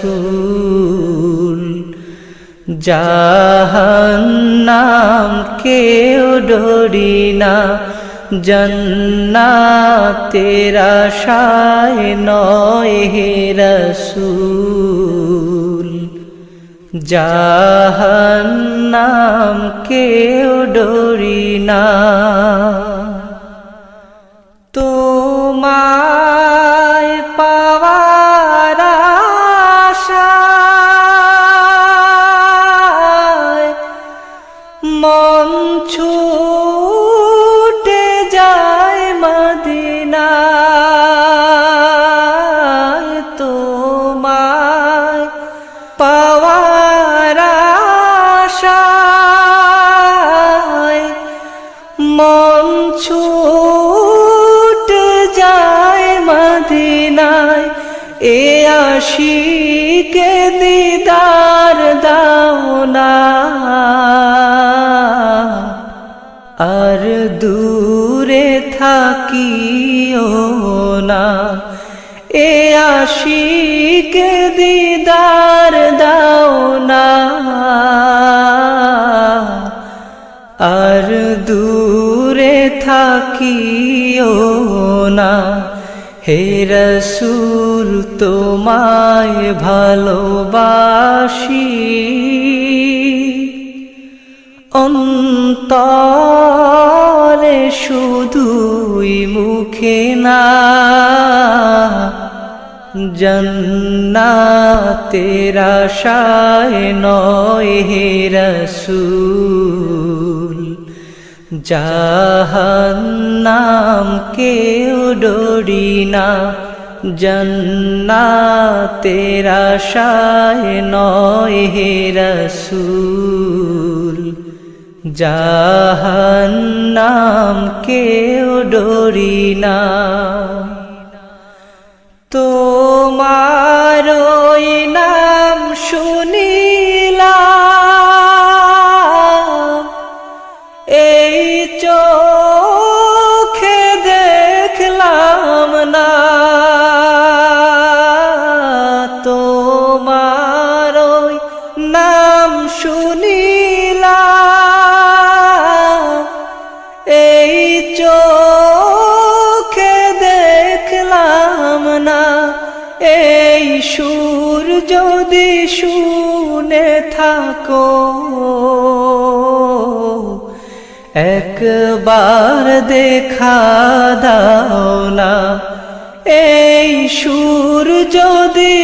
রসূল। জাহান্নাম কেউ ডরি না, জান্নাতের আশায় নয় হে রসূল। জাহান্নাম কেউ ডরি না। তোমায় পাওয়ার আশায় মন ছুটে যায় মদিনায়। তোমায় পাওয়ার আশায় মন ছুটে যায় মদিনায়। এ আশিকে দিদার দাও না, আর দূরে থাকিও না। এ আশিকে দিদার দাও না, আর দূরে থাকিও না। হে রসূল তোমায় ভালোবাসি, অন্তরে শুধুই মুখে না। জান্নাতের আশায় নয় হে রসূল। জাহান্নাম কেউ ডরি না, জান্নাতের আশায় নয় হে রসূল। জাহান্নাম কেউ ডরি না। তোমার ওই নাম শুনিলাম, এই চোখে দেখলাম না। তোমার ওই নাম শুনিলাম, এই চোখে দেখলাম না। এই সুর যদি শুনে থাকো, একবার দেখা দাও না। এই সুর যদি